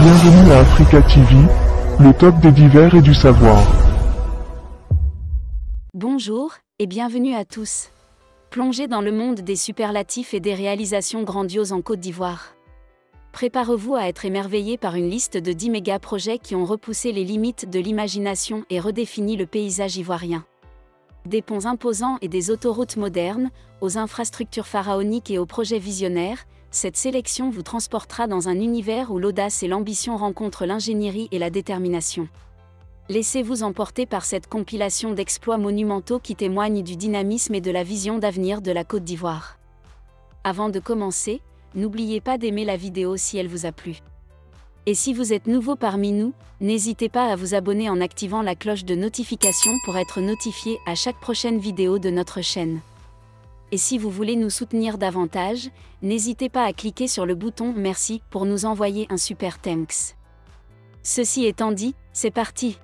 Bienvenue à Africa TV, le top des divers et du savoir. Bonjour, et bienvenue à tous. Plongez dans le monde des superlatifs et des réalisations grandioses en Côte d'Ivoire. Préparez-vous à être émerveillé par une liste de 10 méga-projets qui ont repoussé les limites de l'imagination et redéfini le paysage ivoirien. Des ponts imposants et des autoroutes modernes, aux infrastructures pharaoniques et aux projets visionnaires, cette sélection vous transportera dans un univers où l'audace et l'ambition rencontrent l'ingénierie et la détermination. Laissez-vous emporter par cette compilation d'exploits monumentaux qui témoignent du dynamisme et de la vision d'avenir de la Côte d'Ivoire. Avant de commencer, n'oubliez pas d'aimer la vidéo si elle vous a plu. Et si vous êtes nouveau parmi nous, n'hésitez pas à vous abonner en activant la cloche de notification pour être notifié à chaque prochaine vidéo de notre chaîne. Et si vous voulez nous soutenir davantage, n'hésitez pas à cliquer sur le bouton « Merci » pour nous envoyer un super thanks. Ceci étant dit, c'est parti.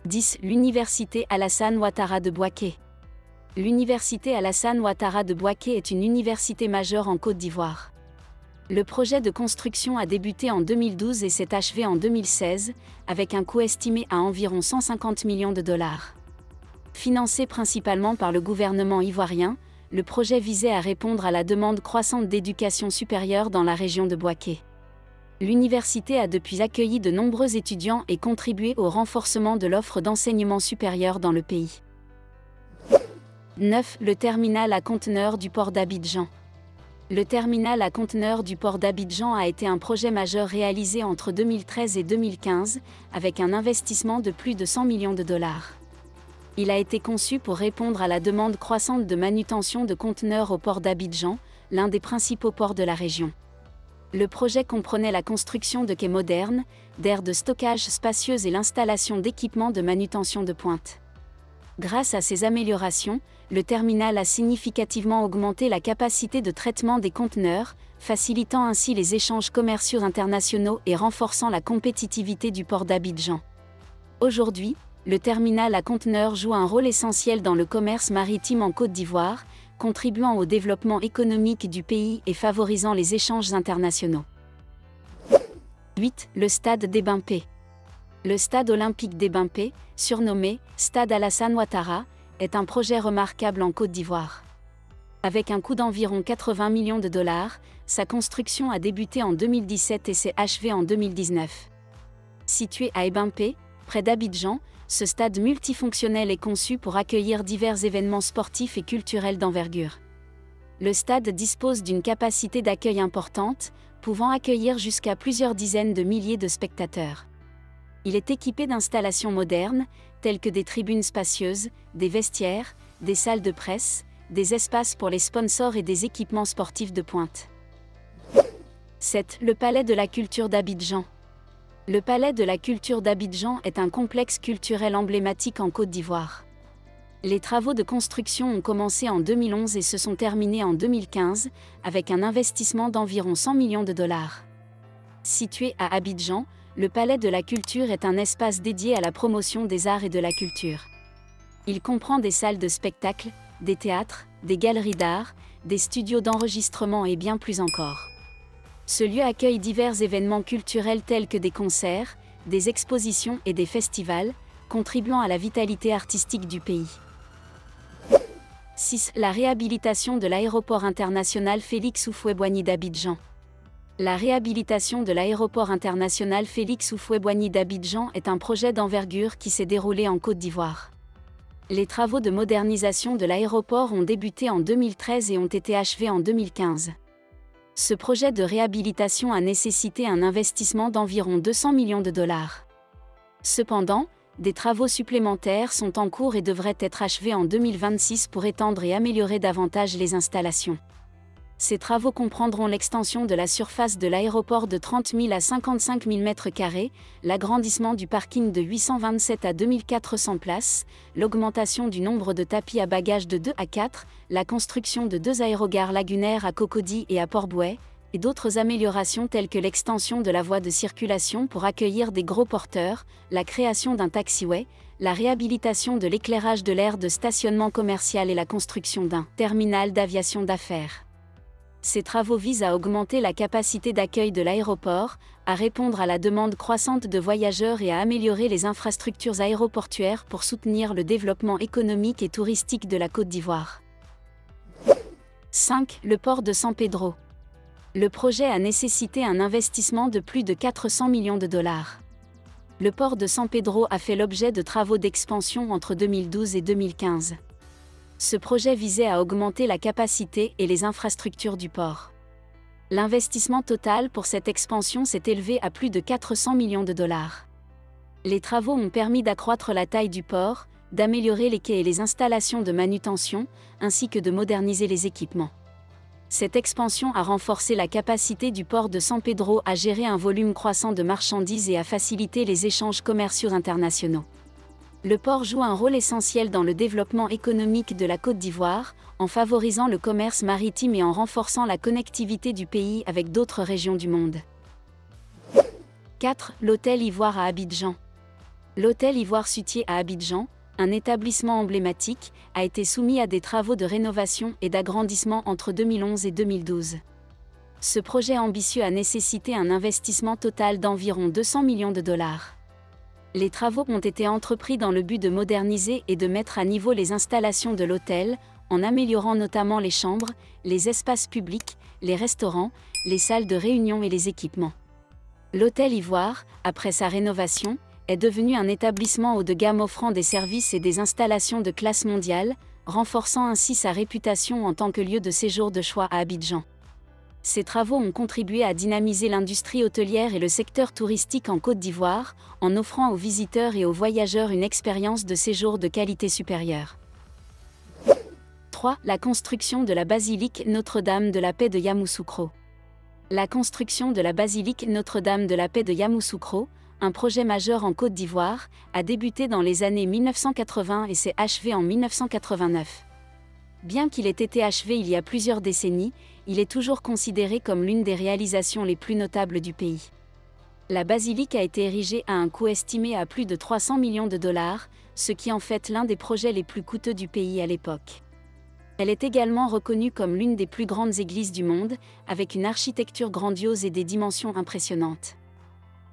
10. L'Université Alassane Ouattara de Bouaké. L'Université Alassane Ouattara de Bouaké est une université majeure en Côte d'Ivoire. Le projet de construction a débuté en 2012 et s'est achevé en 2016, avec un coût estimé à environ 150 millions de dollars. Financé principalement par le gouvernement ivoirien, le projet visait à répondre à la demande croissante d'éducation supérieure dans la région de Bouaké. L'université a depuis accueilli de nombreux étudiants et contribué au renforcement de l'offre d'enseignement supérieur dans le pays. 9. Le terminal à conteneurs du port d'Abidjan. Le terminal à conteneurs du port d'Abidjan a été un projet majeur réalisé entre 2013 et 2015, avec un investissement de plus de 100 millions de dollars. Il a été conçu pour répondre à la demande croissante de manutention de conteneurs au port d'Abidjan, l'un des principaux ports de la région. Le projet comprenait la construction de quais modernes, d'aires de stockage spacieuses et l'installation d'équipements de manutention de pointe. Grâce à ces améliorations, le terminal a significativement augmenté la capacité de traitement des conteneurs, facilitant ainsi les échanges commerciaux internationaux et renforçant la compétitivité du port d'Abidjan. Aujourd'hui, le terminal à conteneurs joue un rôle essentiel dans le commerce maritime en Côte d'Ivoire, contribuant au développement économique du pays et favorisant les échanges internationaux. 8. Le stade d'Ebimpé. Le stade olympique d'Ebimpé, surnommé « Stade Alassane Ouattara », est un projet remarquable en Côte d'Ivoire. Avec un coût d'environ 80 millions de dollars, sa construction a débuté en 2017 et s'est achevée en 2019. Situé à Ebimpé, près d'Abidjan, ce stade multifonctionnel est conçu pour accueillir divers événements sportifs et culturels d'envergure. Le stade dispose d'une capacité d'accueil importante, pouvant accueillir jusqu'à plusieurs dizaines de milliers de spectateurs. Il est équipé d'installations modernes, telles que des tribunes spacieuses, des vestiaires, des salles de presse, des espaces pour les sponsors et des équipements sportifs de pointe. 7. Le Palais de la Culture d'Abidjan. Le Palais de la Culture d'Abidjan est un complexe culturel emblématique en Côte d'Ivoire. Les travaux de construction ont commencé en 2011 et se sont terminés en 2015, avec un investissement d'environ 100 millions de dollars. Situé à Abidjan, le Palais de la Culture est un espace dédié à la promotion des arts et de la culture. Il comprend des salles de spectacle, des théâtres, des galeries d'art, des studios d'enregistrement et bien plus encore. Ce lieu accueille divers événements culturels tels que des concerts, des expositions et des festivals, contribuant à la vitalité artistique du pays. 6. La réhabilitation de l'aéroport international Félix Houphouët-Boigny d'Abidjan. La réhabilitation de l'aéroport international Félix Houphouët-Boigny d'Abidjan est un projet d'envergure qui s'est déroulé en Côte d'Ivoire. Les travaux de modernisation de l'aéroport ont débuté en 2013 et ont été achevés en 2015. Ce projet de réhabilitation a nécessité un investissement d'environ 200 millions de dollars. Cependant, des travaux supplémentaires sont en cours et devraient être achevés en 2026 pour étendre et améliorer davantage les installations. Ces travaux comprendront l'extension de la surface de l'aéroport de 30 000 à 55 000 m², l'agrandissement du parking de 827 à 2400 places, l'augmentation du nombre de tapis à bagages de 2 à 4, la construction de 2 aérogares lagunaires à Cocody et à Port-Bouët, et d'autres améliorations telles que l'extension de la voie de circulation pour accueillir des gros porteurs, la création d'un taxiway, la réhabilitation de l'éclairage de l'aire de stationnement commercial et la construction d'un terminal d'aviation d'affaires. Ces travaux visent à augmenter la capacité d'accueil de l'aéroport, à répondre à la demande croissante de voyageurs et à améliorer les infrastructures aéroportuaires pour soutenir le développement économique et touristique de la Côte d'Ivoire. 5. Le port de San Pedro. Le projet a nécessité un investissement de plus de 400 millions de dollars. Le port de San Pedro a fait l'objet de travaux d'expansion entre 2012 et 2015. Ce projet visait à augmenter la capacité et les infrastructures du port. L'investissement total pour cette expansion s'est élevé à plus de 400 millions de dollars. Les travaux ont permis d'accroître la taille du port, d'améliorer les quais et les installations de manutention, ainsi que de moderniser les équipements. Cette expansion a renforcé la capacité du port de San Pedro à gérer un volume croissant de marchandises et à faciliter les échanges commerciaux internationaux. Le port joue un rôle essentiel dans le développement économique de la Côte d'Ivoire, en favorisant le commerce maritime et en renforçant la connectivité du pays avec d'autres régions du monde. 4. L'Hôtel Ivoire à Abidjan. L'Hôtel Ivoire Sutier à Abidjan, un établissement emblématique, a été soumis à des travaux de rénovation et d'agrandissement entre 2011 et 2012. Ce projet ambitieux a nécessité un investissement total d'environ 200 millions de dollars. Les travaux ont été entrepris dans le but de moderniser et de mettre à niveau les installations de l'hôtel, en améliorant notamment les chambres, les espaces publics, les restaurants, les salles de réunion et les équipements. L'Hôtel Ivoire, après sa rénovation, est devenu un établissement haut de gamme offrant des services et des installations de classe mondiale, renforçant ainsi sa réputation en tant que lieu de séjour de choix à Abidjan. Ces travaux ont contribué à dynamiser l'industrie hôtelière et le secteur touristique en Côte d'Ivoire, en offrant aux visiteurs et aux voyageurs une expérience de séjour de qualité supérieure. 3. La construction de la basilique Notre-Dame de la Paix de Yamoussoukro. La construction de la basilique Notre-Dame de la Paix de Yamoussoukro, un projet majeur en Côte d'Ivoire, a débuté dans les années 1980 et s'est achevé en 1989. Bien qu'il ait été achevé il y a plusieurs décennies, il est toujours considéré comme l'une des réalisations les plus notables du pays. La basilique a été érigée à un coût estimé à plus de 300 millions de dollars, ce qui en fait l'un des projets les plus coûteux du pays à l'époque. Elle est également reconnue comme l'une des plus grandes églises du monde, avec une architecture grandiose et des dimensions impressionnantes.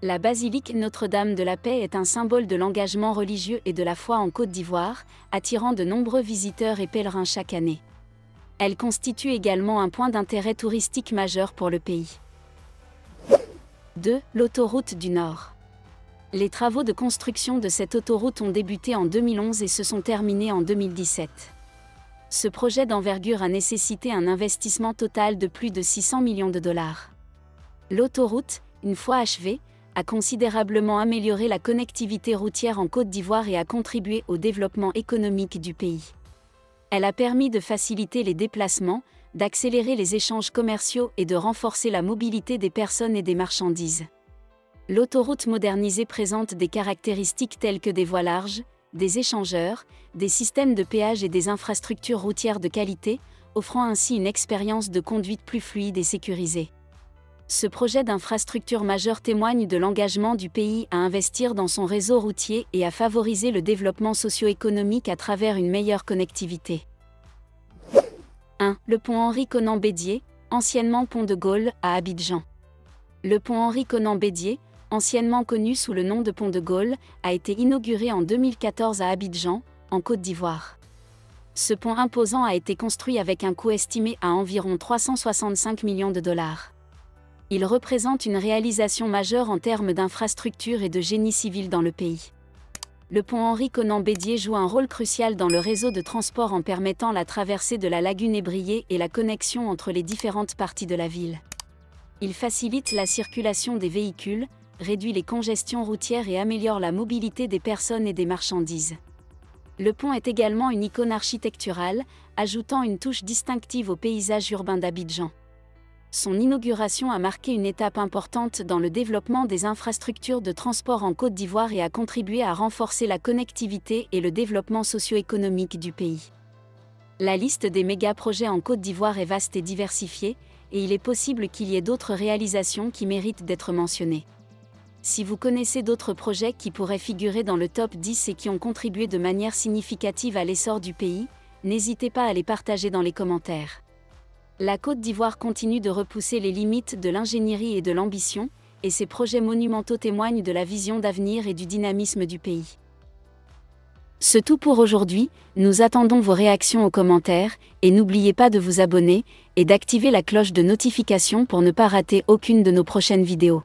La basilique Notre-Dame de la Paix est un symbole de l'engagement religieux et de la foi en Côte d'Ivoire, attirant de nombreux visiteurs et pèlerins chaque année. Elle constitue également un point d'intérêt touristique majeur pour le pays. 2. L'autoroute du Nord. Les travaux de construction de cette autoroute ont débuté en 2011 et se sont terminés en 2017. Ce projet d'envergure a nécessité un investissement total de plus de 600 millions de dollars. L'autoroute, une fois achevée, a considérablement amélioré la connectivité routière en Côte d'Ivoire et a contribué au développement économique du pays. Elle a permis de faciliter les déplacements, d'accélérer les échanges commerciaux et de renforcer la mobilité des personnes et des marchandises. L'autoroute modernisée présente des caractéristiques telles que des voies larges, des échangeurs, des systèmes de péage et des infrastructures routières de qualité, offrant ainsi une expérience de conduite plus fluide et sécurisée. Ce projet d'infrastructure majeure témoigne de l'engagement du pays à investir dans son réseau routier et à favoriser le développement socio-économique à travers une meilleure connectivité. 1. Le pont Henri-Konan Bédié, anciennement pont de Gaulle, à Abidjan. Le pont Henri-Konan Bédié, anciennement connu sous le nom de pont de Gaulle, a été inauguré en 2014 à Abidjan, en Côte d'Ivoire. Ce pont imposant a été construit avec un coût estimé à environ 365 millions de dollars. Il représente une réalisation majeure en termes d'infrastructures et de génie civil dans le pays. Le pont Henri-Konan Bédié joue un rôle crucial dans le réseau de transport en permettant la traversée de la lagune ébriée et la connexion entre les différentes parties de la ville. Il facilite la circulation des véhicules, réduit les congestions routières et améliore la mobilité des personnes et des marchandises. Le pont est également une icône architecturale, ajoutant une touche distinctive au paysage urbain d'Abidjan. Son inauguration a marqué une étape importante dans le développement des infrastructures de transport en Côte d'Ivoire et a contribué à renforcer la connectivité et le développement socio-économique du pays. La liste des méga-projets en Côte d'Ivoire est vaste et diversifiée, et il est possible qu'il y ait d'autres réalisations qui méritent d'être mentionnées. Si vous connaissez d'autres projets qui pourraient figurer dans le top 10 et qui ont contribué de manière significative à l'essor du pays, n'hésitez pas à les partager dans les commentaires. La Côte d'Ivoire continue de repousser les limites de l'ingénierie et de l'ambition, et ses projets monumentaux témoignent de la vision d'avenir et du dynamisme du pays. C'est tout pour aujourd'hui, nous attendons vos réactions aux commentaires, et n'oubliez pas de vous abonner, et d'activer la cloche de notification pour ne pas rater aucune de nos prochaines vidéos.